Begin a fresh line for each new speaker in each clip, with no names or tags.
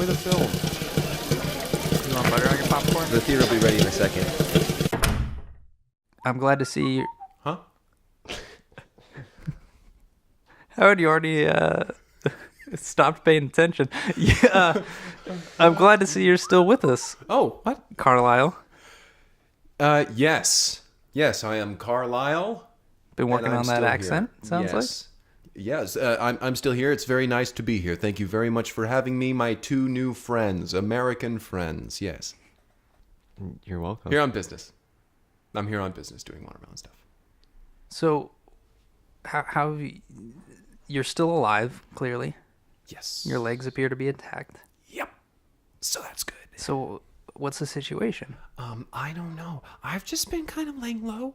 enjoy the film.
You want butter on your popcorn?
The theater will be ready in a second.
I'm glad to see you.
Huh?
Howard, you already stopped paying attention. Yeah, I'm glad to see you're still with us,
Oh, what?
Carlisle.
Yes. Yes, I am Carlisle.
Been working
and I'm
on that
still
accent,
here.
sounds
Yes. Yes, I'm still here. It's very nice to be here. Thank you very much for having me, my two new friends, American friends. Yes.
You're welcome.
Here on business. I'm here on business doing watermelon stuff.
like. So, how you're still alive, clearly.
Yes.
Your legs appear to be intact.
Yep. So that's good.
So, what's the situation?
I don't know. I've just been kind of laying low.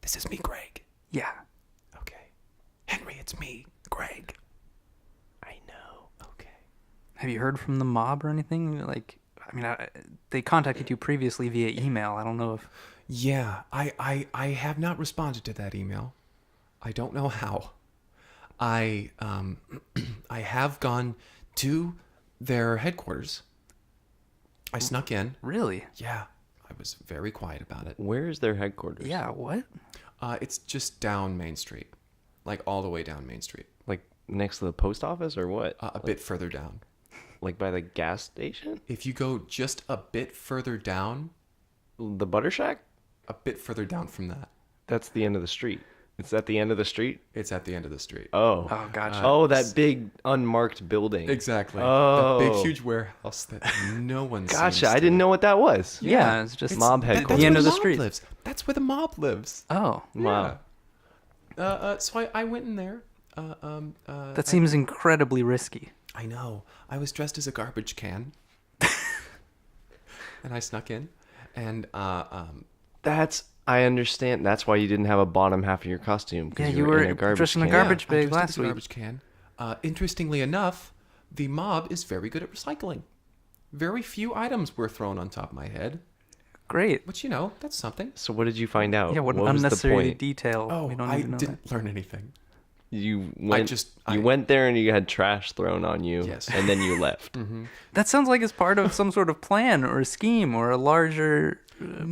This is me, Greg.
Yeah.
Okay. Henry, it's me, Greg.
I know.
Okay.
Have you heard from the mob or anything? Like, I mean, they contacted you previously via email. I don't know if...
Yeah, I have not responded to that email. I don't know how. I I have gone to their headquarters. I snuck in.
Really?
Yeah, I was very quiet about it.
Where is their headquarters?
Yeah, what?
It's just down Main Street, like all the way down Main Street,
Like next to the post office or what?
a bit further down.
Like by the gas station?
If you go just a bit further down,
The Butter Shack?
a bit further down from that,
That's the end of the street. It's at the end of the street?
it's at the end of the street.
Oh.
Oh, gotcha.
Oh, that big unmarked building.
Exactly.
Oh.
That big, huge warehouse that no one
Gotcha.
seems
I
to-
didn't know what that was.
Yeah, it's just
mob
That-
headquarters.
that's
The end
where
of the
mob
street.
lives. That's where the mob lives.
Oh,
Wow.
So I went in there.
that seems incredibly risky.
I know. I was dressed as a garbage can, and I snuck in, and
I understand. That's why you didn't have a bottom half of your costume. 'Cause
Yeah,
you
you
were in
were
a garbage
dressed in a
can.
garbage
I
bag
dressed
last
as a
week.
garbage can. Interestingly enough, the mob is very good at recycling. Very few items were thrown on top of my head,
Great.
which that's something.
So what did you find out?
Yeah, what an
was the
unnecessary
point?
detail.
Oh,
we don't
I
even know
didn't learn anything.
You went.
I-
you went there and you had trash thrown on you.
Yes.
And then you left.
that. That sounds like it's part of some sort of plan or a scheme or a larger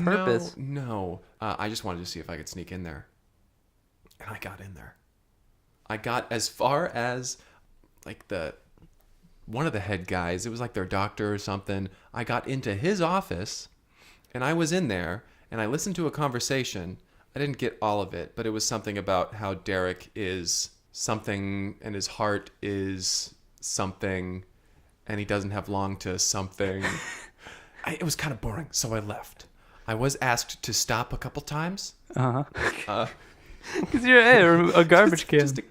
purpose.
No. I just wanted to see if I could sneak in there. And I got in there. I got as far as like one of the head guys. It was like their doctor or something. I got into his office and I was in there and I listened to a conversation. I didn't get all of it, but it was something about how Derek is something and his heart is something and he doesn't have long to something. It was kind of boring, so I left. I was asked to stop a couple times.
Because you're a garbage can.
Just a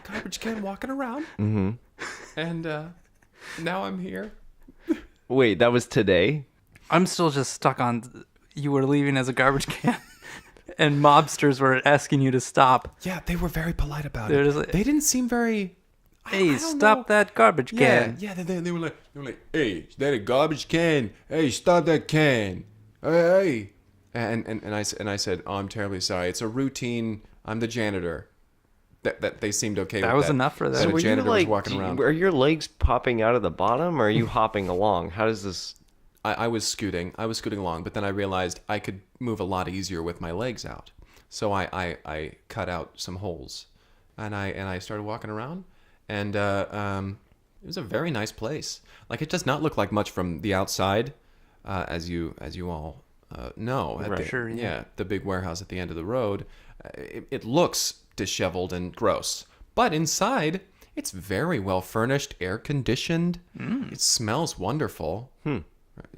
garbage can walking around.
Mm-hmm.
And now I'm here.
Wait, that was today?
I'm still just stuck on you were leaving as a garbage can and mobsters were asking you to stop.
Yeah, they were very polite about
They're
it.
just like,
They didn't seem very...
Hey,
I don't
stop
know.
that garbage
Yeah,
can.
yeah. They were like, hey, is that a garbage can? Hey, stop that can. Hey. And I said, oh, I'm terribly sorry. It's a routine. I'm the janitor. That they seemed okay with that.
That was enough for them.
That
So
a
were you
janitor was
like,
walking around.
are your legs popping out of the bottom or are you hopping along? How does this...
I was scooting. I was scooting along, but then I realized I could move a lot easier with my legs out. So I cut out some holes, and I started walking around, and it was a very nice place. Like, it does not look like much from the outside, as you all know.
Right.
Sure, yeah.
The big warehouse at the end of the road. It looks disheveled and gross, but inside it's very well furnished, air conditioned. It smells wonderful.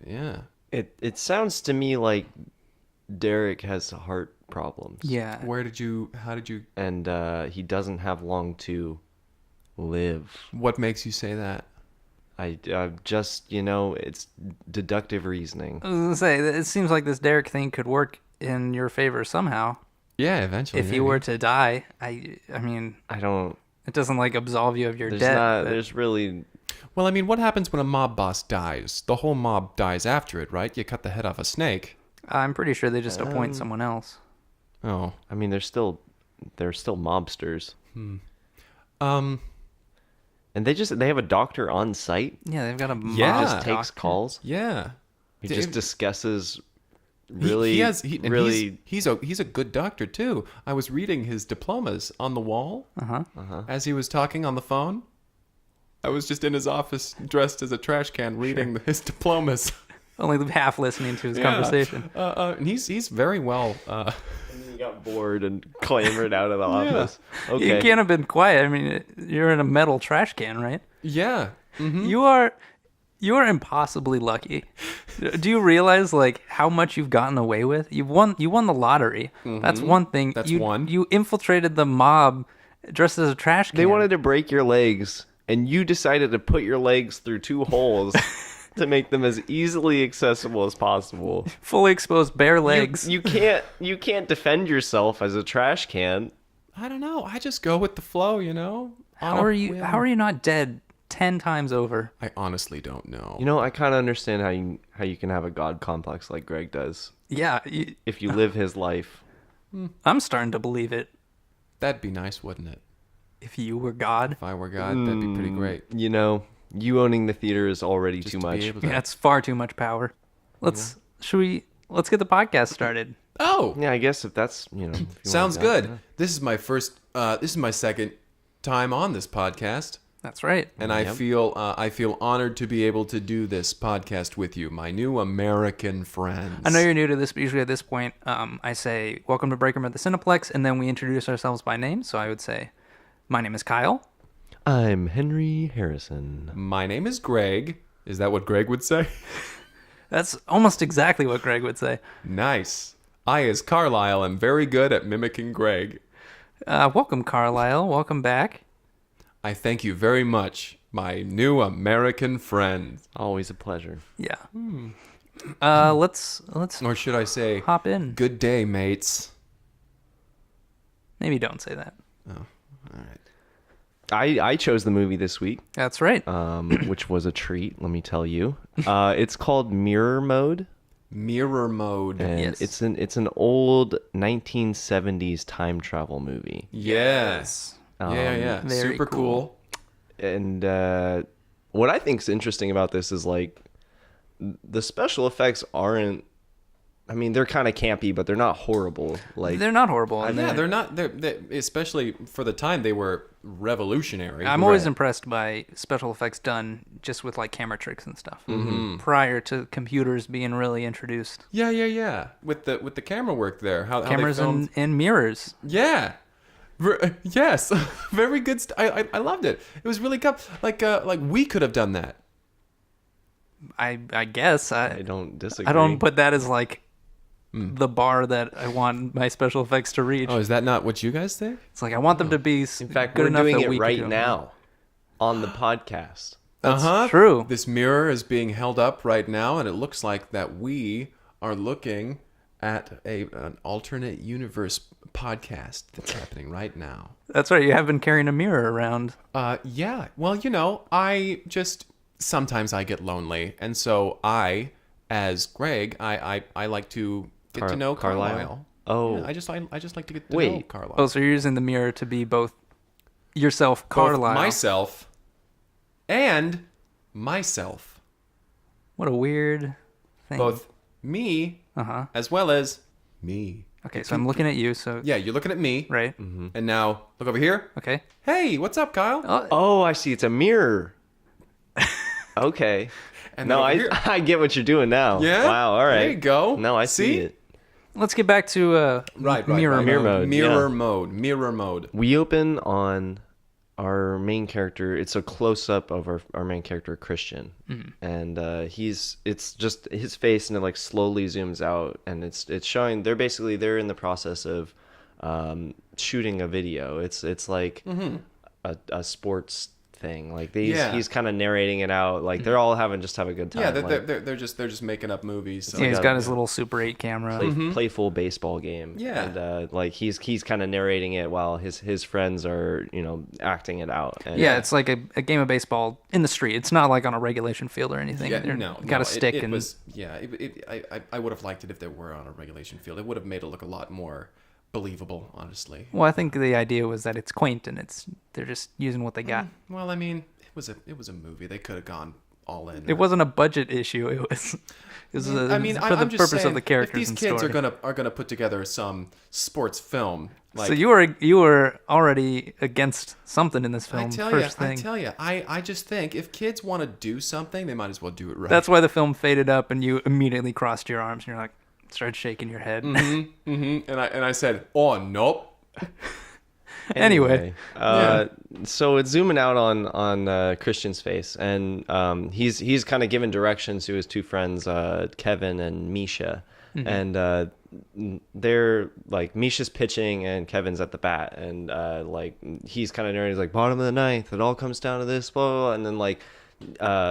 Yeah.
It sounds to me like Derek has heart problems.
Yeah.
How did you,
And he doesn't have long to live.
what makes you say that?
I just, it's deductive reasoning.
I was gonna say, it seems like this Derek thing could work in your favor somehow.
Yeah, eventually.
If you were to die, I mean,
I don't...
it doesn't like absolve you of your
There's
debt.
not...
but-
There's really...
Well, I mean, what happens when a mob boss dies? The whole mob dies after it, right? You cut the head off a snake.
I'm pretty sure they just appoint someone else.
Oh.
I mean, they're still mobsters. And they have a doctor on site.
Yeah, they've got a mob
Yeah.
Just takes
doctor.
calls.
Yeah.
He just discusses
He's a good doctor too. I was reading his diplomas on the wall as he was talking on the phone. I was just in his office dressed as a trash can reading his diplomas.
Only half listening to his conversation.
And he's very well.
And then he got bored and clambered out of the office. Okay.
You can't have been quiet. I mean, you're in a metal trash can, right?
Yeah.
You are impossibly lucky. Do you realize like how much you've gotten away with? You won the lottery. That's one thing.
That's
you,
one.
You infiltrated the mob dressed as a trash can.
They wanted to break your legs, and you decided to put your legs through 2 holes to make them as easily accessible as possible.
fully exposed bare legs.
You can't defend yourself as a trash can.
I don't know. I just go with the flow, you know.
How are you not dead 10 times over?
I honestly don't know.
You know, I kind of understand how you can have a god complex like Greg does
Yeah,
if you live his life.
I'm starting to believe it.
That'd be nice, wouldn't it?
If you were God.
If I were God, that'd be pretty great.
You know, you owning the theater is already
Just
too
to be
much.
able to-
Yeah, it's far too much power. Let's get the podcast started.
Oh,
Yeah, I guess if that's, if you want
sounds
that,
good.
yeah.
This is my first. This is my second time on this podcast,
That's right.
and I feel honored to be able to do this podcast with you, my new American friends.
I know you're new to this, but usually at this point, I say, welcome to Breaker at the Cineplex, and then we introduce ourselves by name. So I would say, my name is Kyle.
I'm Henry Harrison.
My name is Greg. Is that what Greg would say?
That's almost exactly what Greg would say.
Nice. I, as Carlisle, am very good at mimicking Greg.
Welcome, Carlisle. Welcome back.
I thank you very much, my new American friend.
Always a pleasure.
Yeah. Let's
Or should I say,
hop in.
good day, mates.
Maybe don't say that.
All right.
I chose the movie this week,
That's right.
which was a treat, let me tell you. It's called Mirror Mode,
Mirror mode.
and
Yes.
it's an old 1970s time travel movie.
Yes. Yeah.
Very
Super cool.
And what I think is interesting about this is like the special effects aren't. I mean, they're kind of campy, but they're not horrible. Like
They're not horrible. and
Yeah, they're not. They're especially for the time they were revolutionary.
I'm always impressed by special effects done just with like camera tricks and stuff. Prior to computers being really introduced.
Yeah. With the camera work there, how
Cameras
they filmed.
and mirrors.
Yeah. Yes. Very good. I loved it. It was really good. Like we could have done that.
I guess
I don't disagree.
I don't put that as like the bar that I want my special effects to reach.
Oh, is that not what you guys think?
It's like I want them to be
In fact,
good
we're
enough
doing
that
it
we could
right
do
now on the podcast.
That's true.
This mirror is being held up right now, and it looks like that we are looking at an alternate universe podcast that's happening right now.
That's right. You have been carrying a mirror around.
Yeah. Well, I just sometimes I get lonely, and so I, as Greg, I like to get to know Carlisle.
Oh.
Yeah, I just like to get to know
Wait.
Carlisle.
Oh, so you're using the mirror to be both yourself,
Both
Carlisle.
myself and myself.
What a weird thing.
Both me as well as me.
Okay, so I'm looking at you. So
Yeah, you're looking at me.
right.
And now look over here.
Okay.
Hey, what's up, Kyle?
Oh, I see. It's a mirror. Okay.
And
No,
then over
I
here.
I get what you're doing now.
Yeah?
Wow. All right.
There you go.
No, I see it.
Let's get back to
Right.
mirror
Mirror
mode.
mode.
Mirror mode.
We open on our main character. It's a close up of our main character, Christian, and it's just his face, and it like slowly zooms out, and it's showing they're in the process of shooting a video. It's like a sports thing. Like he's kind of narrating it out. Like they're all having a good time.
Yeah,
like,
they're just making up movies. So.
Yeah, he's got his little Super 8 camera.
playful baseball game.
Yeah.
And like he's kind of narrating it while his friends are acting it out. And,
Yeah, it's like a game of baseball in the street. It's not like on a regulation field or anything.
Yeah,
They're-
no,
got a
no,
stick
it
and
was. Yeah, I would have liked it if they were on a regulation field. It would have made it look a lot more believable, honestly.
well, I think the idea was that it's quaint and they're just using what they got.
Well, I mean, it was a movie. They could have gone all in.
It wasn't a budget issue. It was for the
I'm just
purpose
saying,
of the characters.
if these
and
kids
story.
are gonna put together some sports film, like,
So you were already against something in this film.
I tell you, I just think if kids want to do something, they might as well do it right.
That's why the film faded up, and you immediately crossed your arms, and you're like, started shaking your head.
And I said, oh nope.
Anyway,
so it's zooming out on Christian's face, and he's kind of giving directions to his two friends, Kevin and Misha, and they're like, Misha's pitching and Kevin's at the bat, and like he's kind of narrating, he's like, bottom of the ninth, it all comes down to this, blah, blah, blah. And then like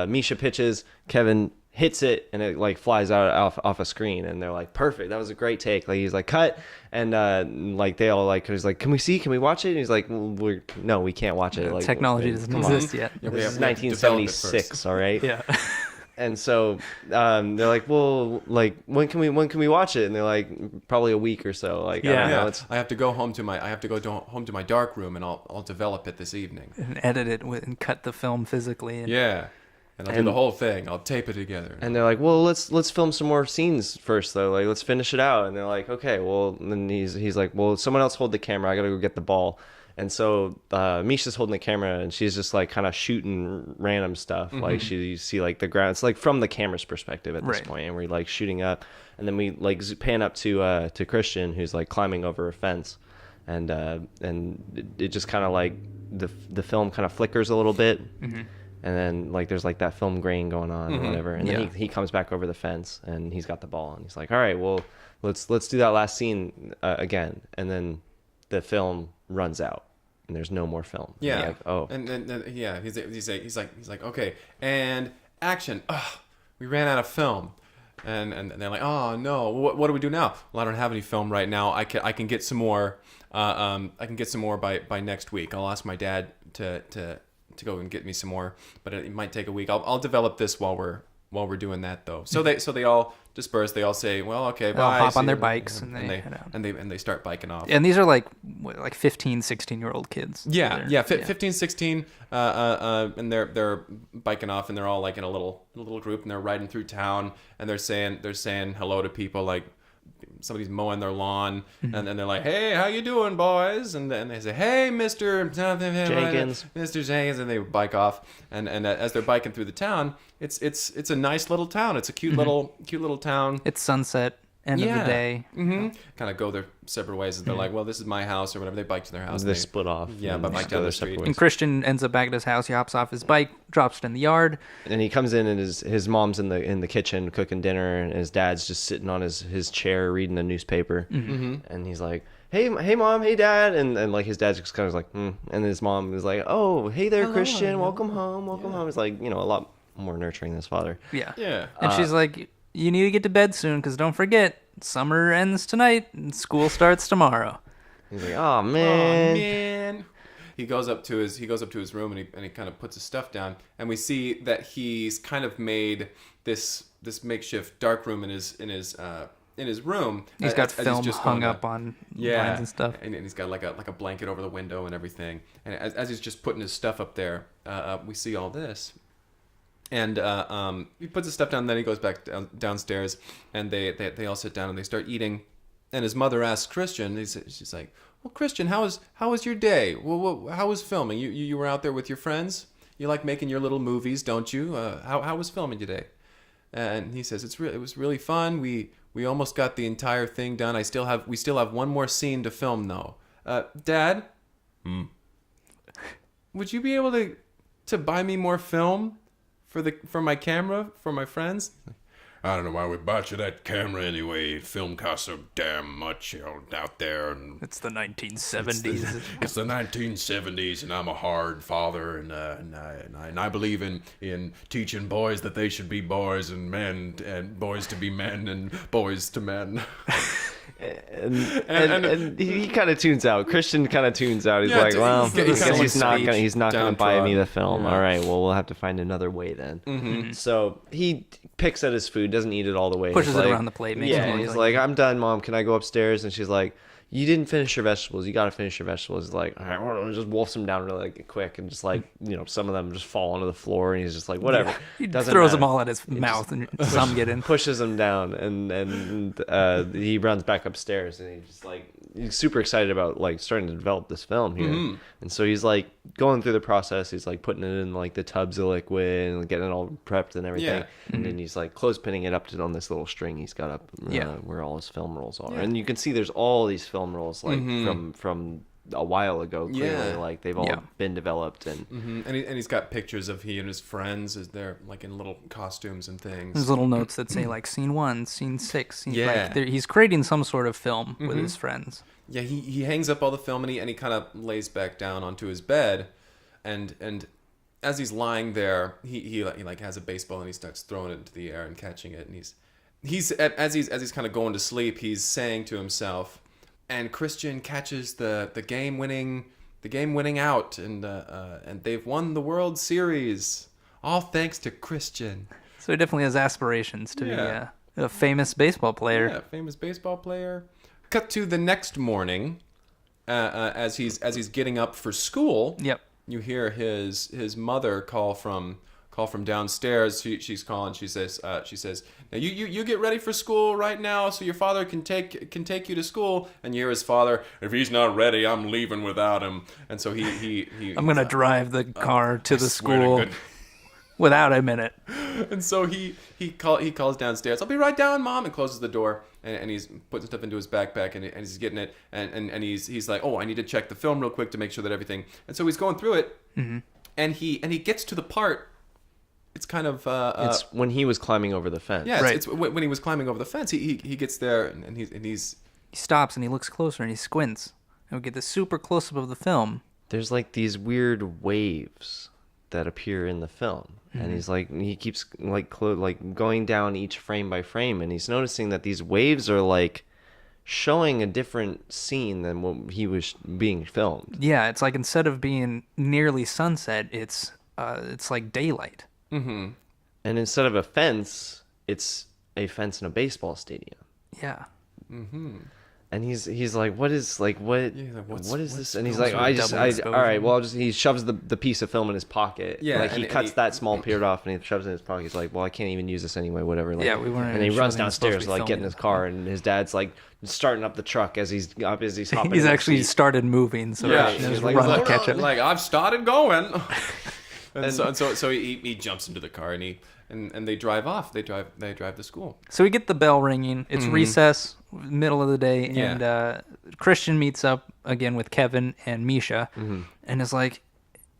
Misha pitches, Kevin hits it, and it like flies out off a screen, and they're like, perfect, that was a great take. Like he's like, cut, and like they all like, he's like, can we watch it? And he's like, well, no, we can't watch it. Like,
technology doesn't exist yet.
Yeah,
this is
we have to develop it
1976,
first.
all right.
Yeah.
And so they're like, well, like when can we watch it? And they're like, probably a week or so. Like, I don't know,
Yeah, I have to go home to my dark room, and I'll develop it this evening.
And edit it and cut the film physically. And
Yeah, and I'll do the whole thing. I'll tape it together.
And they're like, well, let's film some more scenes first, though. Like, let's finish it out. And they're like, okay, well, and then he's like, well, someone else hold the camera. I gotta go get the ball. And so Misha's holding the camera, and she's just like kind of shooting random stuff. Like you see like the ground. It's like from the camera's perspective at this point, and we're like shooting up, and then we like pan up to Christian, who's like climbing over a fence, and it just kind of like the film kind of flickers a little bit. And then like there's like that film grain going on or whatever, and then he comes back over the fence, and he's got the ball, and he's like, all right, well, let's do that last scene again. And then the film runs out, and there's no more film.
Yeah.
Like, oh.
And yeah, he's like, okay, and action. Ugh, we ran out of film. And they're like, oh no, what do we do now? Well, I don't have any film right now. I can get some more. I can get some more by next week. I'll ask my dad to go and get me some more, but it might take a week. I'll develop this while we're doing that though. So they all disperse. They all say, well, okay,
they all
bye.
hop on
See
their
you.
bikes,
and
and
they
head out.
and they start biking off.
And these are like 15, 16-year-old kids.
Yeah, 15, 16, and they're biking off, and they're all like in a little group, and they're riding through town, and they're saying hello to people, like somebody's mowing their lawn, and then they're like, hey, how you doing, boys? And then they say, hey, Mr.
Jenkins.
Mr. Jenkins, and they bike off, and as they're biking through the town, it's a nice little town. It's a cute little town.
It's sunset, end of the day.
Kind of go their separate ways, and they're like, well, this is my house, or whatever. They bike to their house.
They split off.
Yeah,
and
but bike
go
down
their
the street.
separate
And
ways.
Christian ends up back at his house. He hops off his bike, drops it in the yard.
And he comes in, and his mom's in the kitchen cooking dinner, and his dad's just sitting on his chair reading a newspaper. And he's like, hey mom, hey dad, and like his dad's just kind of like, and his mom is like, oh, hey there, Christian, welcome home. It's like, a lot more nurturing than his father.
Yeah.
Yeah.
And she's like, you need to get to bed soon, because don't forget, summer ends tonight and school starts tomorrow.
He's like, oh man.
He goes up to his room, and he kind of puts his stuff down, and we see that he's kind of made this makeshift dark room in his room.
He's got
as
film
just
hung
going
up on lines and stuff.
and he's got like a blanket over the window and everything. And as he's just putting his stuff up there, we see all this. And he puts his stuff down, and then he goes back downstairs, and they all sit down and they start eating. And his mother asks Christian, she's like, well, Christian, how was your day? Well, how was filming? You were out there with your friends? You like making your little movies, don't you? How was filming today? And he says, it was really fun. We almost got the entire thing done. We still have one more scene to film though. Dad, would you be able to buy me more film for my camera for my friends?
I don't know why we bought you that camera anyway. Film costs so damn much, out there. And
It's the 1970s.
it's the 1970s, and I'm a hard father, and I believe in teaching boys that they should be boys, and men, and boys to be men, and boys to men.
And he kind of tunes out. Christian kind of tunes out. He's
Yeah,
like, well,
he's kinda
I guess he's not gonna buy me
downtrodden.
the film.
Yeah.
All right, well, we'll have to find another way then. So he picks at his food, doesn't eat it all the way.
Pushes
He's
it
like,
around the plate, makes
Yeah,
it
and
look
he's
like-
like, I'm done, Mom. Can I go upstairs? And she's like, you didn't finish your vegetables. You got to finish your vegetables. He's like, all right, well, just wolfs them down really quick, and just like, some of them just fall onto the floor, and he's just like, whatever.
He
Doesn't
throws
matter.
them all at his mouth, and some get in.
Pushes them down, and he runs back upstairs, and he's super excited about like starting to develop this film here. And so he's like going through the process. He's like putting it in like the tubs of liquid and getting it all prepped and everything. And then he's like clothespinning it up on this little string he's got up where all his film rolls are. And you can see there's all these film rolls like from a while ago. Clearly, like they've all been developed, and
and he's got pictures of he and his friends as they're like in little costumes and things.
There's little notes that say like scene 1, scene 6.
Yeah.
He's creating some sort of film with his friends.
Yeah, he hangs up all the film and he kind of lays back down onto his bed, and as he's lying there, he like has a baseball and he starts throwing it into the air and catching it, and he's as he's kind of going to sleep, he's saying to himself, and Christian catches the game winning out, and they've won the World Series, all thanks to Christian.
So he definitely has aspirations to be a famous baseball player.
Yeah, famous baseball player. Cut to the next morning, as he's getting up for school.
Yep.
You hear his mother call from downstairs. She's calling. She says, "Now you get ready for school right now, so your father can take you to school." And you hear his father, "If he's not ready, I'm leaving without him." And so he
I'm gonna drive the car to the
swear to
school
good-
without him in it.
And so he calls downstairs. "I'll be right down, Mom," and closes the door. And he's putting stuff into his backpack, and he's getting it. And he's like, "Oh, I need to check the film real quick to make sure that everything." And so he's going through it, and he gets to the part. It's kind of
it's when he was climbing over the fence.
yeah.
Right.
It's when he was climbing over the fence. He gets there, and he's
He stops and he looks closer and he squints. And we get this super close up of the film.
There's like these weird waves that appear in the film, and he keeps like going down each frame by frame, and he's noticing that these waves are like showing a different scene than what he was being filmed.
Yeah, it's like instead of being nearly sunset, it's like daylight.
And instead of a fence, it's a fence in a baseball stadium.
Yeah.
And he's like, what is like what
Yeah, like,
what is this? And he's
film?
like,
Double
all
exposure.
right, well, he shoves the piece of film in his pocket.
Yeah,
like he
and
cuts
he-
that small period off and he shoves it in his pocket. He's like, well, I can't even use this anyway, whatever. Like,
Yeah, we weren't
And he
even
runs
sure they were supposed to
downstairs
be
to like get in
filming
his
it.
car, and his dad's like starting up the truck as he's hopping.
He's
in the
actually
seat.
started moving, so
Yeah,
there's
he's
a
like,
run
"Hold
to catch
on,"
it.
like, "I've started going." and so he jumps into the car, and they drive off. They drive to school.
So we get the bell ringing. It's recess, middle of the day,
Yeah.
and Christian meets up again with Kevin and Misha, and is like,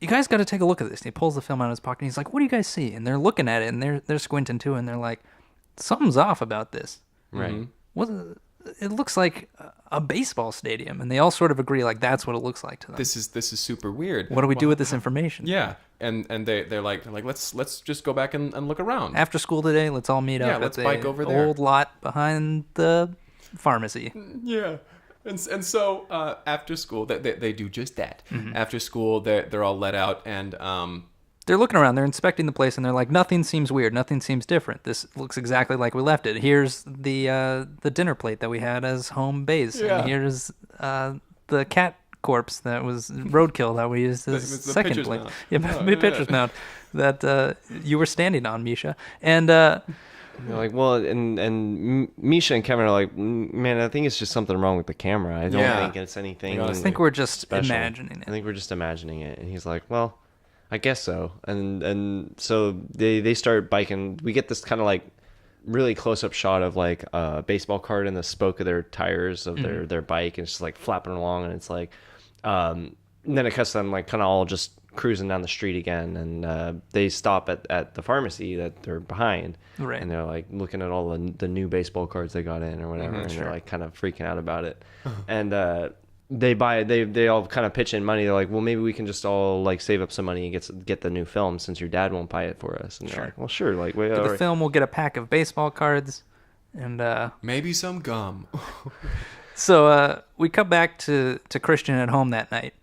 "You guys got to take a look at this." And he pulls the film out of his pocket. And he's like, "What do you guys see?" And they're looking at it, and they're squinting too, and they're like, "Something's off about this.
Right.
What? It looks like a baseball stadium." And they all sort of agree, like that's what it looks like to them.
This is super weird.
What do we do with this information?
Yeah, and they're like let's just go back and look around.
After school today, let's all meet
Yeah,
up
let's
at
bike
the
over there.
old lot behind the pharmacy.
Yeah, and so after school they do just that. After school they're all let out, and
They're looking around, they're inspecting the place, and they're like, nothing seems weird, nothing seems different. This looks exactly like we left it. Here's the dinner plate that we had as home base.
Yeah.
And here's the cat corpse that was roadkill that we used as
It's the
second
pitcher's
plate.
mound.
Yeah,
Oh,
the
yeah.
pitcher's mound that you were standing on, Misha. And
They're like, well, and Misha and Kevin are like, man, I think it's just something wrong with the camera. I don't
Yeah.
think it's anything.
I think we're just
special.
imagining
I
it.
think we're just imagining it. And he's like, well, I guess so. And so they start biking. We get this kind of like really close up shot of like a baseball card in the spoke of their tires of their bike, and it's just like flapping along, and it's like and then it cuts to them like kind of all just cruising down the street again, and they stop at the pharmacy that they're behind,
Right.
and they're like looking at all the new baseball cards they got in or whatever, and they're like kind of freaking out about it. And they all kind of pitch in money. They're like, well, maybe we can just all like save up some money and get the new film since your dad won't buy it for us. And they're like, well, sure, like wait,
For
all
the
right.
film, we'll get a pack of baseball cards. And
maybe some gum.
so we come back to Christian at home that night.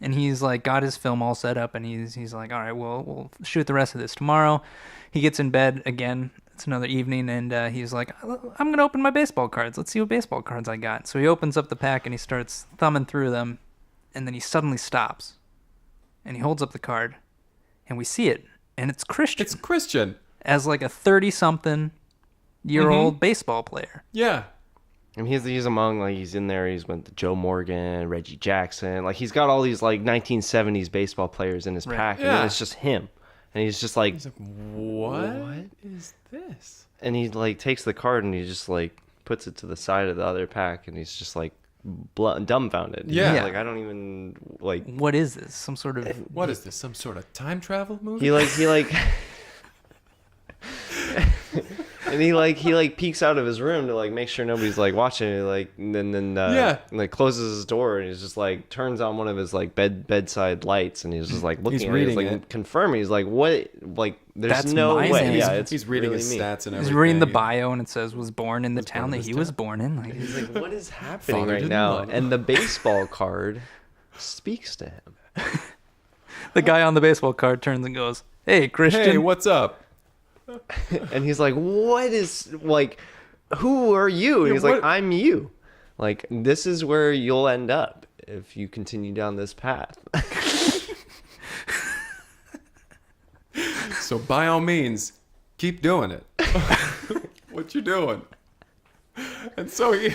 And he's like got his film all set up, and he's like, all right, we'll shoot the rest of this tomorrow. He gets in bed again, it's another evening, and he's like, I'm gonna open my baseball cards. Let's see what baseball cards I got. So he opens up the pack and he starts thumbing through them, and then he suddenly stops, and he holds up the card, and we see it, and it's Christian.
It's Christian.
As like a 30-something-year-old baseball player.
Yeah.
And he's among, like, he's in there, he's with Joe Morgan, Reggie Jackson. Like, he's got all these, like, 1970s baseball players in his pack, and
Yeah.
then it's just him. And he's just like,
What is this?
and he, like, takes the card and he just, like, puts it to the side of the other pack, and he's just, like, dumbfounded. He's
Yeah.
like, I don't even, like...
What is this? Some sort of...
What is this? Some sort of time travel movie?
He and he peeks out of his room to, like, make sure nobody's, like, watching, like, and then like, closes his door, and he's just, like, turns on one of his, like, bedside lights, and he's just, like, looking
He's
at it. He's,
reading
like,
it.
confirming. He's like, what? Like, there's
That's
no
my
way.
name.
Yeah, it's
He's reading
really
his
me.
stats and everything.
He's reading the bio, and it says, was born in the town
born
that
in
he
this
was
town.
born in. Like,
He's like, what is happening
Father
right
didn't
now?
love him.
And the baseball card speaks to him.
the guy on the baseball card turns and goes, "Hey, Christian."
Hey, what's up?
And he's like, what is, like, who are you? And
Yeah,
he's like,
what-
I'm you. Like, this is where you'll end up if you continue down this path.
So by all means, keep doing it. What you doing? And so he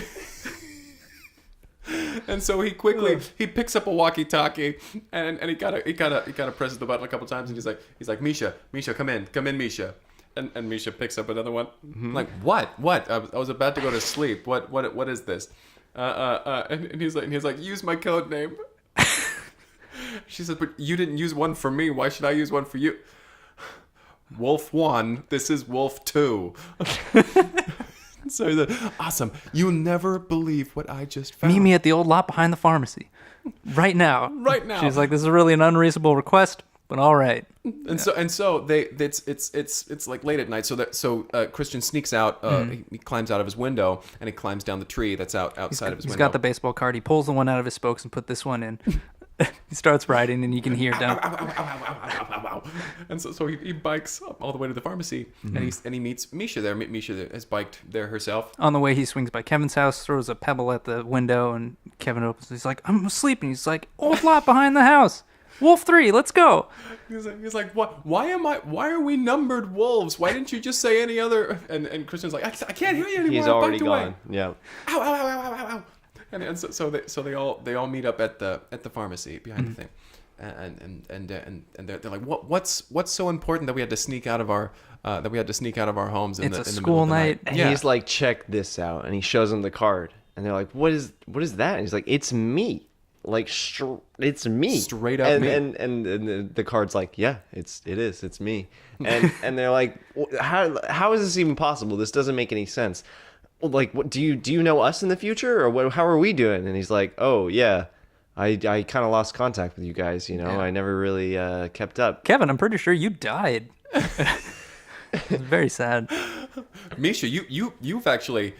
quickly he picks up a walkie-talkie and he kind of presses the button a couple times, and he's like Misha, come in, Misha. And Misha picks up another one. I'm like, what? I was about to go to sleep. What is this? And he's like, use my code name. She says, but you didn't use one for me. Why should I use one for you? Wolf 1, this is Wolf 2. So he's like, awesome. You'll never believe what I just found.
Meet me at the old lot behind the pharmacy. Right now.
Right now.
She's like, this is really an unreasonable request, but all right.
And so it's like late at night. So Christian sneaks out. He climbs out of his window and he climbs down the tree that's outside of his
He's
window.
got the baseball card. He pulls the one out of his spokes and put this one in. He starts riding, and you can hear down.
And so he bikes up all the way to the pharmacy, and he meets Misha there. Misha has biked there herself.
On the way, he swings by Kevin's house, throws a pebble at the window, and Kevin opens. He's like, I'm asleep. And he's like, old lot behind the house. Wolf 3, let's go.
He's like, what? Why are we numbered wolves? Why didn't you just say any other? And Christian's like, I can't hear you anymore.
He's
I
already
biked away.
gone. Yeah.
Ow, ow, ow, ow, ow, ow. And so they all meet up at the pharmacy behind the thing, and they're like, what's so important that we had to sneak out of our homes in
It's
the
a
in the
school
middle of the
night.
And
Yeah.
he's like, check this out. And he shows him the card. And they're like, what is that? And he's like, it's me. Like, it's me.
Straight up
and,
me.
And the card's like, yeah, it's me. And they're like, how is this even possible? This doesn't make any sense. Well, like, what do you know us in the future, or how are we doing? And he's like, oh yeah, I kind of lost contact with you guys.
Yeah.
I never really kept up.
Kevin, I'm pretty sure you died. It's very sad.
Misha, you've actually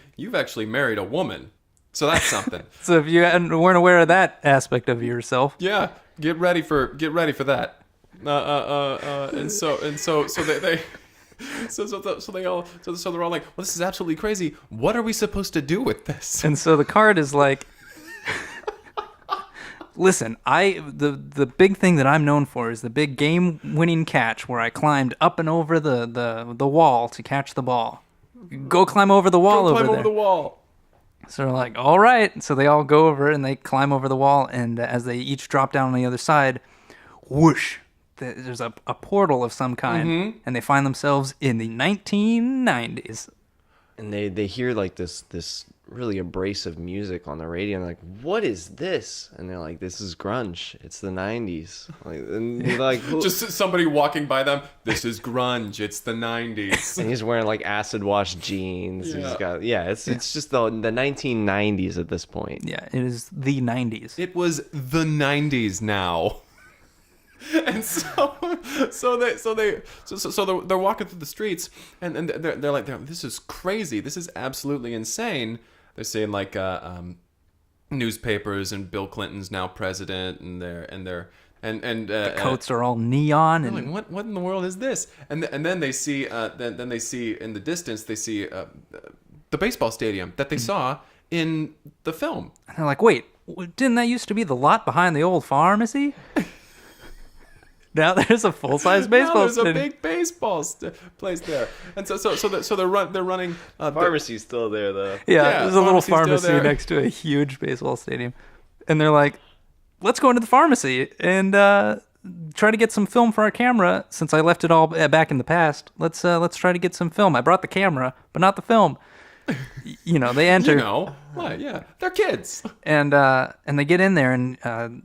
married a woman, so that's something.
So if you weren't aware of that aspect of yourself,
Yeah, get ready for that. And so they. So they're all like, well, this is absolutely crazy. What are we supposed to do with this?
and so the card is like, listen, the big thing that I'm known for is the big game-winning catch where I climbed up and over the wall to catch the ball. Go climb over the wall
Climb
over
over
there.
the wall.
So they're like, all right. So they all go over and they climb over the wall, and as they each drop down on the other side, whoosh. There's a portal of some kind, and they find themselves in the 1990s.
And they hear like this really abrasive music on the radio, and they're like, what is this? And they're like, this is grunge. It's the 90s. Like, and they're like,
Just somebody walking by them. This is grunge. It's the 90s.
and he's wearing like acid wash jeans.
Yeah.
He's got it's just the 1990s at this point.
Yeah, it is the 90s.
It was the 90s now. And they're walking through the streets, and they're like, this is crazy. This is absolutely insane. They're saying like newspapers and Bill Clinton's now president, and they're
The coats are all neon,
they're
and
like, what in the world is this? And then they see then they see in the distance they see the baseball stadium that they saw in the film.
they're like, wait, didn't that used to be the lot behind the old pharmacy? Now there's a full-size baseball
Now there's
stadium.
a big baseball place there, and so they're running.
Pharmacy's still there though.
Yeah, there's a little
pharmacy's still
pharmacy
there.
next to a huge baseball stadium. And they're like, let's go into the pharmacy and try to get some film for our camera. Since I left it all back in the past, let's try to get some film. I brought the camera, but not the film. They enter.
What? Yeah, they're kids.
And they get in there, and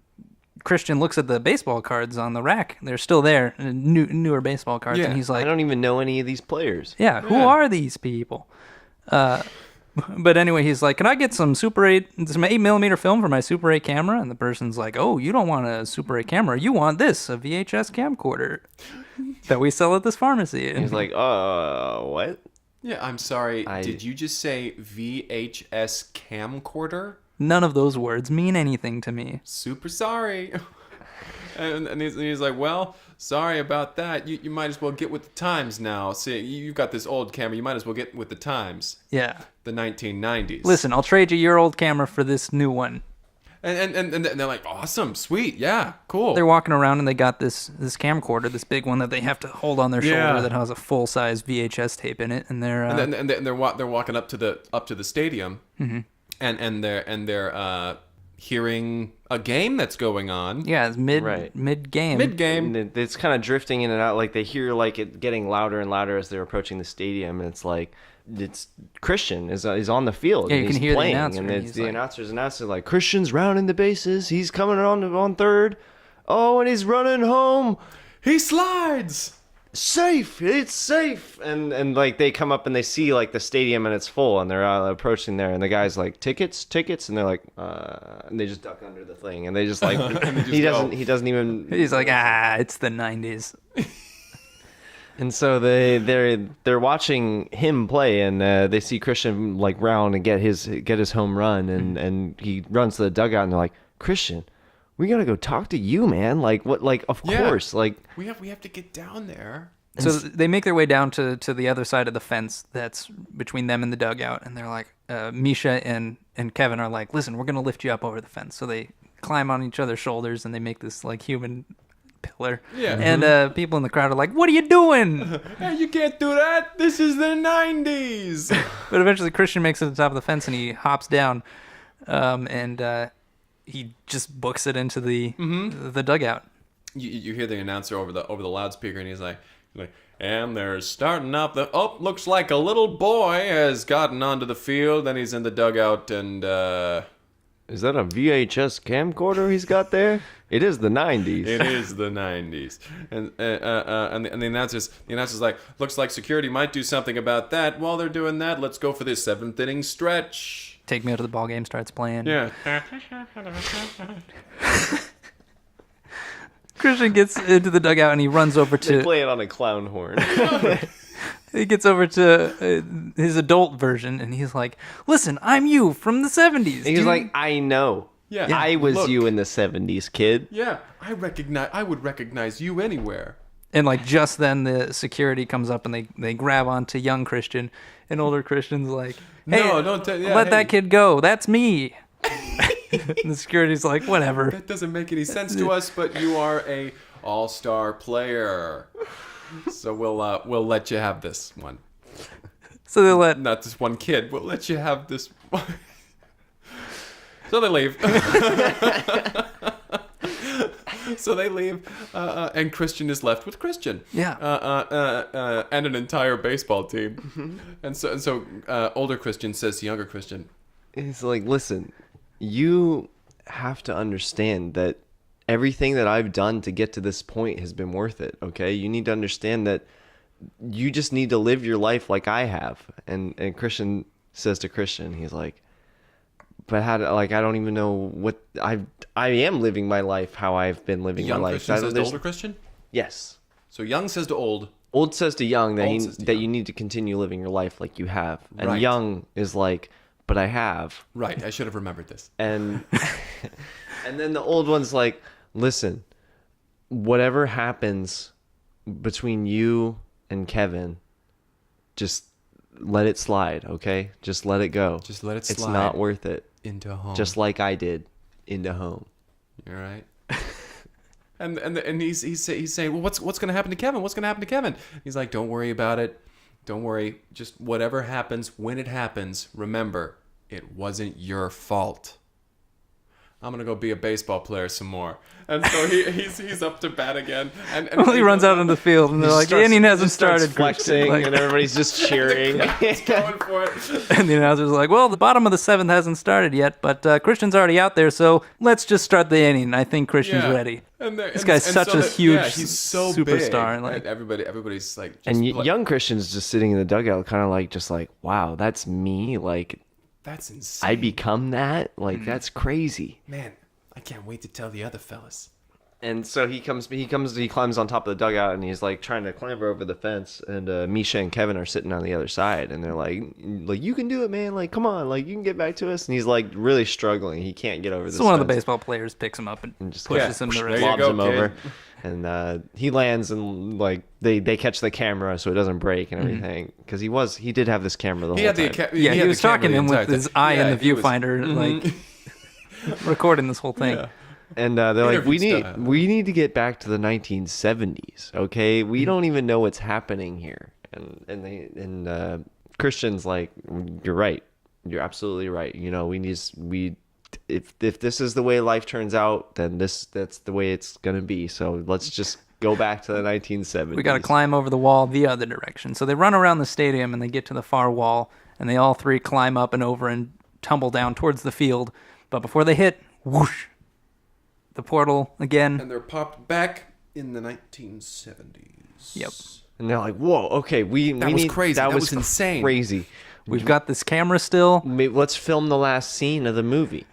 Christian looks at the baseball cards on the rack. They're still there, newer baseball cards.
Yeah.
And he's
I
like,
don't even know any of these players.
yeah, who are these people? But anyway, he's like, can I get some some 8mm film for my Super 8 camera? And the person's like, oh, you don't want a Super 8 camera. You want this, a VHS camcorder that we sell at this pharmacy. And
He's like, what?
Yeah, I'm sorry. Did you just say VHS camcorder?
none of those words mean anything to me.
Super sorry. and he's like, well, sorry about that. You might as well get with the times now. See, you've got this old camera. You might as well get with the times.
Yeah.
The 1990s.
Listen, I'll trade you your old camera for this new one.
And they're like, awesome, sweet, yeah, cool.
They're walking around and they got this camcorder, this big one that they have to hold on their shoulder that has a full size VHS tape in it, and they're
they're walking up to the stadium, and they're hearing a game that's going on.
yeah, it's mid game.
And it's kind of drifting in and out. Like they hear like it getting louder and louder as they're approaching the stadium, and it's like Christian is on the field.
Yeah,
and
you can
he's
hear
playing,
the announcer.
and
And
it's
he's
the
like,
announcer's announcing like Christian's rounding the bases. He's coming on third. Oh, and he's running home.
He slides.
Safe, it's safe. And like they come up and they see like the stadium and it's full, and they're approaching there, and the guy's like tickets, and they're like and they just duck under the thing, and they just like he doesn't even.
He's like, it's the 90s.
And so they're watching him play, and they see Christian like round and get his home run, and he runs to the dugout, and they're like, Christian, we gotta go talk to you, man. Like what? Like of course, like
we have to get down there.
So they make their way down to the other side of the fence that's between them and the dugout, and they're like, Misha and Kevin are like, listen, we're gonna lift you up over the fence. So they climb on each other's shoulders and they make this like human pillar.
Yeah.
And people in the crowd are like, what are you doing?
Hey, you can't do that. This is the 90s.
But eventually Christian makes it to the top of the fence and he hops down, and he just books it into the dugout.
You hear the announcer over the loudspeaker, and he's like, and they're starting up the. Oh, looks like a little boy has gotten onto the field, and he's in the dugout, and
is that a VHS camcorder he's got there? It is the 90s.
It is the 90s, and the announcer's like, looks like security might do something about that. While they're doing that, let's go for this 7th inning stretch.
Take Me Out of the Ball Game starts playing.
Yeah.
Christian gets into the dugout and he runs over
They
to.
play it on a clown horn.
He gets over to his adult version and he's like, "Listen, I'm you from the '70s."
He's like, I know.
Yeah.
I was
Look.
you in the 70s, kid.
Yeah, I would recognize you anywhere.
And like just then the security comes up and they grab onto young Christian, and older Christian's like, "Hey,
No, don't
let that kid go. That's me." And the security's like, "Whatever."
That doesn't make any sense to us, but you are a all-star player. So we'll let you have this one.
So they let
Not this one kid. We'll let you have this one. So they leave. So they leave, and Christian is left with Christian.
Yeah.
And an entire baseball team. And so older Christian says to younger Christian,
He's like, listen, you have to understand that everything that I've done to get to this point has been worth it, okay? You need to understand that you just need to live your life like I have. And Christian says to Christian, he's like, but how do, like, I don't even know what I am living my life how I've been living
young
my life.
Christian says to older Christian?
Yes.
So young says to old.
Old says to young that,
Old says to
that
young.
you need to continue living your life like you have. And
Right.
young is like, but I have.
Right, I should have remembered this.
And and then the old one's like, listen, whatever happens between you and Kevin, just let it slide, okay? Just let it go.
Just let it slide.
It's not worth it.
Into home.
Just like I did into home.
You're right. and he's saying, well, what's going to happen to Kevin? What's going to happen to Kevin? He's like, don't worry about it. Don't worry. Just whatever happens, when it happens, remember, it wasn't your fault. I'm gonna go be a baseball player some more, and so he's up to bat again. And
he runs out on the field, and they're like, the inning hasn't started.
Flexing,
Like,
and everybody's just cheering.
going for it.
and the announcer's like, well, the bottom of the 7th hasn't started yet, but Christian's already out there, so let's just start the inning. I think Christian's ready. This guy's such a huge
he's so
superstar.
Big.
Like,
everybody's like, just
And young Christian's just sitting in the dugout, kind of like, just like, wow, that's me. Like,
that's insane.
I become that. Like, that's crazy.
Man, I can't wait to tell the other fellas.
And so he climbs on top of the dugout, and he's like trying to clamber over the fence. And Misha and Kevin are sitting on the other side, and they're like, you can do it, man. Like, come on, like you can get back to us. And he's like really struggling. He can't get over this.
so one of the
fence.
baseball players picks him up and
just
pushes him to the
There you
rest.
lobs
go,
him
kid.
over, and he lands, and like they catch the camera so it doesn't break and everything, because he did have this camera the whole time.
He was talking to him with his eye in the viewfinder, like recording this whole thing.
Yeah.
And they're like,
Interview style.
we need to get back to the 1970s, okay? We don't even know what's happening here. And Christian's like, you're right, you're absolutely right. You know, if this is the way life turns out, then that's the way it's gonna be. So let's just go back to the 1970s.
We got to climb over the wall the other direction. So they run around the stadium and they get to the far wall, and they all three climb up and over and tumble down towards the field. But before they hit, whoosh, the portal again.
And they're popped back in the 1970s.
Yep.
And they're like, whoa, okay,
That was crazy. That was insane.
Crazy.
We've got this camera still.
Let's film the last scene of the movie.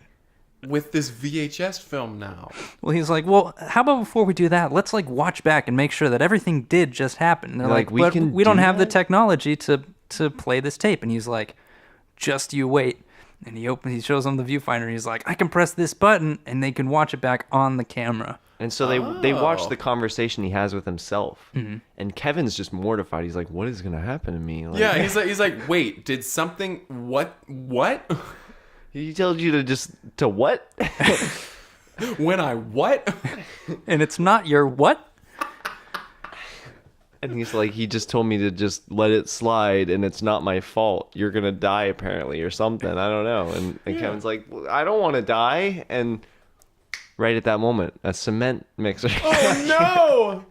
With this VHS film now.
Well, he's like, well, how about before we do that, let's like watch back and make sure that everything did just happen. And they're
Like,
like,
we
but
can
we don't
do
have the
that?
technology to play this tape. And he's like, just you wait. And he shows them the viewfinder. He's like, I can press this button, and they can watch it back on the camera.
And so they watch the conversation he has with himself. And Kevin's just mortified. He's like, what is going to happen to me? Like,
Yeah, he's like, wait, did something, what?
He told you to what?
When I what?
And it's not your what?
And he's like, he just told me to just let it slide, and it's not my fault. You're going to die, apparently, or something. I don't know. And Kevin's like, well, I don't want to die. And right at that moment, a cement mixer.
Oh no!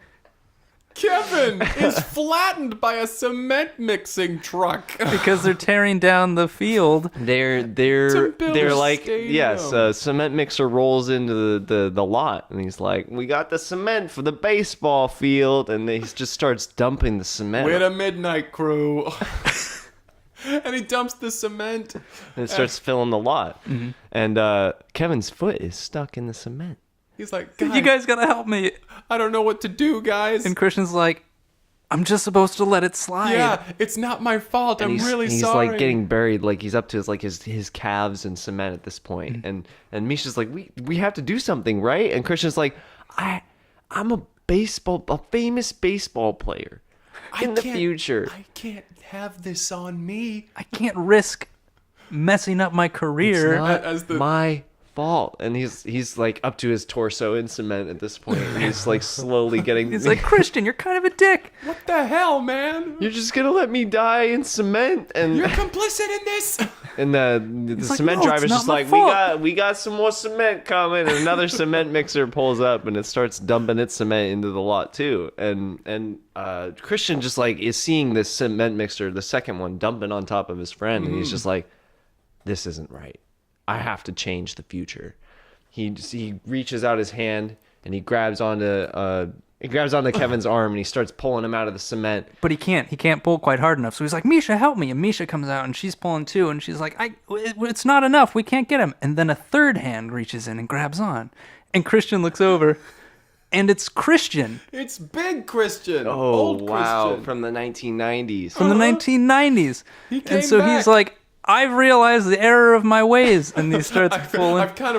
Kevin is flattened by a cement mixing truck.
Because they're tearing down the field.
They're
Timberdale
like,
Stadium.
yes, a cement mixer rolls into the lot, and he's like, we got the cement for the baseball field, and he just starts dumping the cement.
We're the midnight crew. And he dumps the cement.
And it starts filling the lot. And Kevin's foot is stuck in the cement.
He's like,
You guys gotta help me.
I don't know what to do, guys.
And Christian's like, I'm just supposed to let it slide.
Yeah, it's not my fault. I'm really
he's
sorry.
like getting buried, like he's up to his calves in cement at this point. And Misha's like, we have to do something, right? And Christian's like, I'm a famous baseball player in the future.
I can't have this on me.
I can't risk messing up my career.
It's not my fault. And he's like up to his torso in cement at this point. And he's like slowly getting.
He's like, Christian, you're kind of a dick.
What the hell, man?
You're just gonna let me die in cement? And
You're complicit in this.
And the
like,
cement
"No, it's
driver's
not
just
my
like,
fault."
we got some more cement coming, and another cement mixer pulls up, and it starts dumping its cement into the lot too. And Christian just like is seeing this cement mixer, the second one, dumping on top of his friend, and he's just like, this isn't right. I have to change the future. He reaches out his hand and he grabs onto Kevin's arm, and he starts pulling him out of the cement.
But he can't pull quite hard enough. So he's like, Misha, help me. And Misha comes out and she's pulling too. And she's like, it's not enough. We can't get him. And then a third hand reaches in and grabs on. And Christian looks over and it's Christian
It's big Christian.
Oh,
Old
wow.
Christian.
From the 1990s.
from the 1990s.
He came
and so
back.
he's like, I've realized the error of my ways. And he starts pulling.
I've kind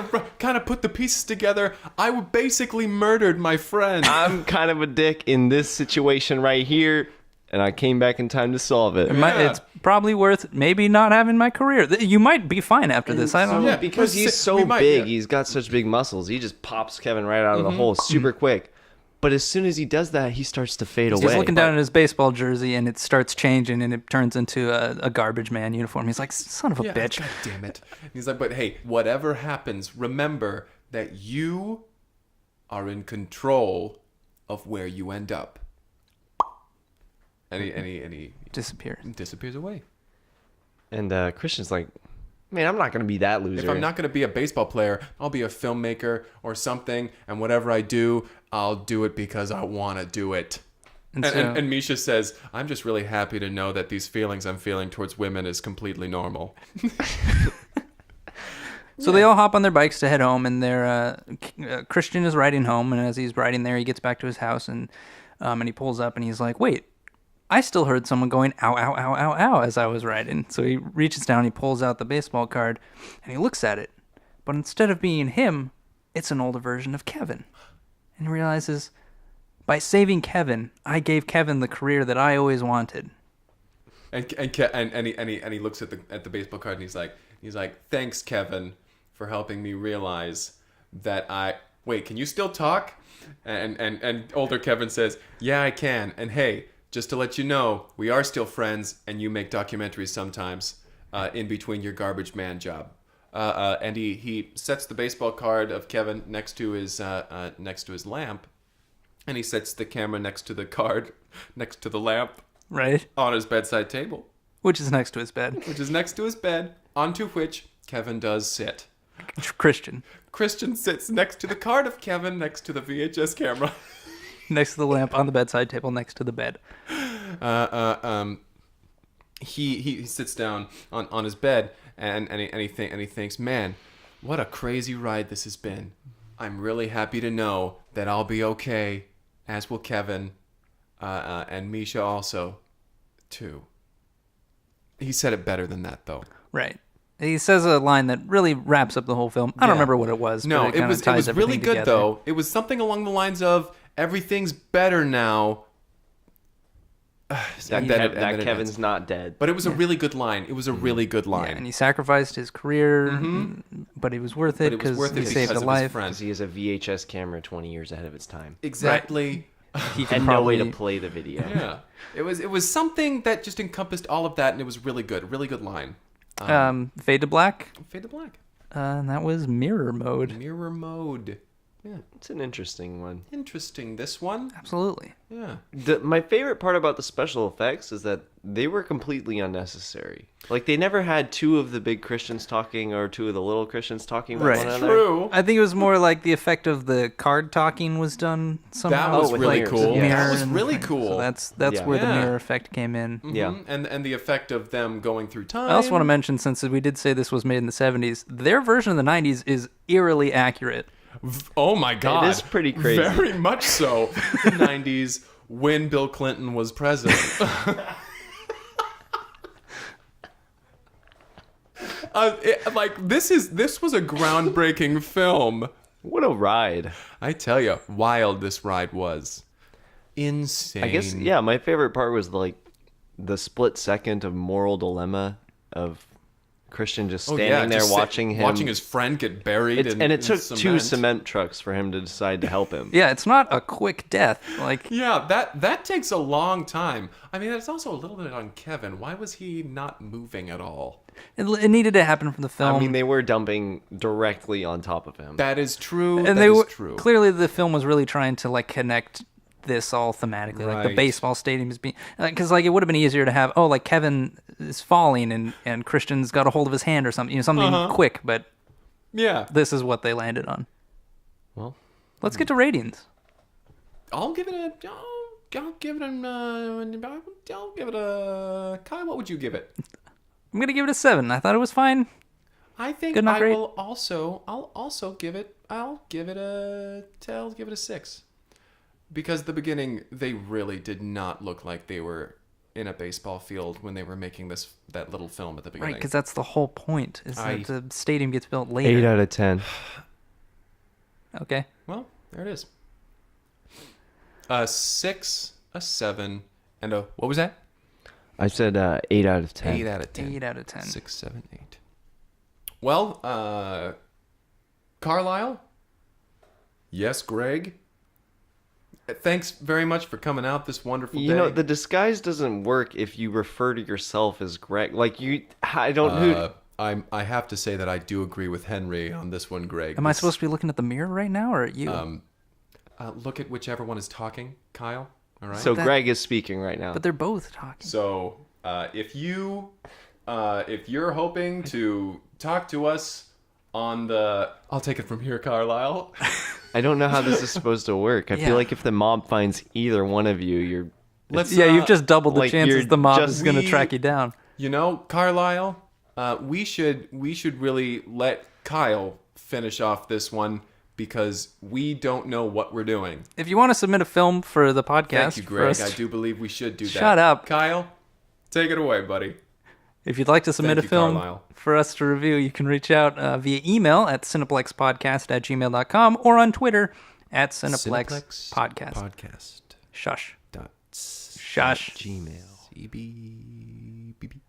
of put the pieces together. I basically murdered my friend.
I'm kind of a dick in this situation right here, and I came back in time to solve it.
It's probably worth maybe not having my career. You might be fine after this. I don't know.
Yeah,
Because he's so
we might,
big,
yeah.
he's got such big muscles. He just pops Kevin right out of the hole super quick. But as soon as he does that, he starts to fade away.
He's looking down at his baseball jersey, and it starts changing, and it turns into a garbage man uniform. He's like, son of a bitch.
God damn it. He's like, but hey, whatever happens, remember that you are in control of where you end up. And he disappears away.
And Christian's like, man, I'm not going to be that loser.
If I'm not going to be a baseball player, I'll be a filmmaker or something. And whatever I do, I'll do it because I want to do it. And Misha says, I'm just really happy to know that these feelings I'm feeling towards women is completely normal.
So they all hop on their bikes to head home, and Christian is riding home. And as he's riding there, he gets back to his house, and he pulls up, and he's like, wait, I still heard someone going, ow, ow, ow, ow, ow, as I was riding. So he reaches down, he pulls out the baseball card, and he looks at it. But instead of being him, it's an older version of Kevin. And he realizes, by saving Kevin, I gave Kevin the career that I always wanted.
And he looks at the baseball card, and he's like, thanks, Kevin, for helping me realize that wait, can you still talk? And older Kevin says, yeah, I can. And hey, just to let you know, we are still friends, and you make documentaries sometimes in between your garbage man job. And he sets the baseball card of Kevin next to his lamp, and he sets the camera next to the card, next to the lamp,
Right.
on his bedside table,
Which is next to his bed.
onto which Kevin does sit.
Christian.
Christian sits next to the card of Kevin, next to the VHS camera.
Next to the lamp on the bedside table, next to the bed.
He sits down on his bed and he thinks, man, what a crazy ride this has been. I'm really happy to know that I'll be okay, as will Kevin, and Misha also, too. He said it better than that, though.
Right. He says a line that really wraps up the whole film. I don't remember what it was.
No,
but
it was
ties
really
everything
good,
together.
though. It was something along the lines of, everything's better now.
That Kevin's not dead.
But it was a really good line. It was a really good line.
Yeah, and he sacrificed his career, but it was worth it because he saved a life.
Because he has a VHS camera 20 years ahead of its time.
Exactly.
He
And no way to play the video.
Yeah. It was something that just encompassed all of that, and it was really good. Really good line.
Fade to black.
Fade to black.
And that was mirror mode.
Mirror mode. Yeah.
It's an interesting one.
Interesting, this one.
Absolutely.
Yeah.
My favorite part about the special effects is that they were completely unnecessary. Like, they never had two of the big Christians talking or two of the little Christians talking with
Right.
one another.
True.
I think it was more like the effect of the card talking was done somehow.
That was
with
really
layers.
cool.
Yeah.
That was
and-
really cool.
So that's
Yeah.
where the
Yeah.
mirror effect came in.
Yeah.
Mhm. And the effect of them going through time.
I also want to mention, since we did say this was made in the 70s, their version of the 90s is eerily accurate.
Oh my God.
It is pretty crazy.
Very much so. The 90s, when Bill Clinton was president. This was a groundbreaking film.
What a ride.
I tell you, wild this ride was. Insane.
I guess, yeah, my favorite part was like the split second of moral dilemma of Christian just standing there
just
watching him.
watching his friend get buried.
and it took two cement trucks for him to decide to help him.
Yeah, it's not a quick death. Like,
Yeah, that takes a long time. I mean, it's also a little bit on Kevin. Why was he not moving at all?
it needed to happen from the film.
I mean, they were dumping directly on top of him.
That is true.
and
that
they
is
were
true.
clearly the film was really trying to like connect this all thematically, like the
Right.
baseball stadium is being, because like it would have been easier to have, oh, like Kevin is falling and Christian's got a hold of his hand or something, something quick, but
Yeah,
this is what they landed on.
Well,
Let's get to ratings.
I'll give it a. I'll give it a. Kyle, what would you give it?
I'm gonna give it a 7. I thought it was fine.
I think
Good, not
I
great.
will also. I'll also give it. I'll give it a 6. Because the beginning, they really did not look like they were in a baseball field when they were making that little film at the beginning.
Right, because that's the whole point, is
I-
that the stadium gets built later.
8 out of 10.
Okay.
Well, there it is. A 6, a 7, and a what was that?
I said 8 out of 10.
8 out of 10.
8 out of 10.
6, 7, 8. Well, Carlisle? Yes, Greg? Thanks very much for coming out this wonderful day.
You know, the disguise doesn't work if you refer to yourself as Greg. Like, I don't...
I have to say that I do agree with Henry on this one, Greg.
Am I supposed to be looking at the mirror right now, or at you?
Look at whichever one is talking, Kyle. All right.
So Greg is speaking right now.
But they're both talking.
So, if you're hoping to talk to us on I'll take it from here, Carlisle.
I don't know how this is supposed to work. I
Yeah.
feel like if the mob finds either one of you, you're...
You've just doubled the
like
chances
you're
the mob
just-
is going to
we-
track you down.
You know, Carlisle, we should really let Kyle finish off this one because we don't know what we're doing.
If you want to submit a film for the podcast,
Thank you,
for
Greg.
us-
I do believe we should do that.
Shut up.
Kyle. Take it away, buddy.
if you'd like to submit
Thank
a
you,
film
Carlisle.
for us to review, you can reach out via email at cineplexpodcast@gmail.com or on Twitter at Cineplex Podcast.
Podcast.
Shush.
Dot
Shush.
Gmail.
CBBB.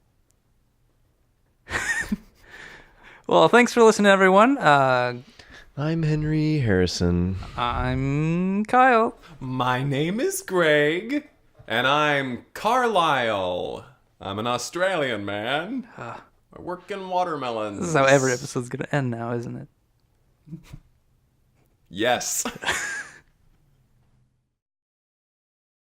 Well, thanks for listening, everyone.
I'm Henry Harrison.
I'm Kyle.
My name is Greg, and I'm Carlisle. I'm an Australian man. I work in watermelons.
This is how every episode's going to end now, isn't it?
Yes.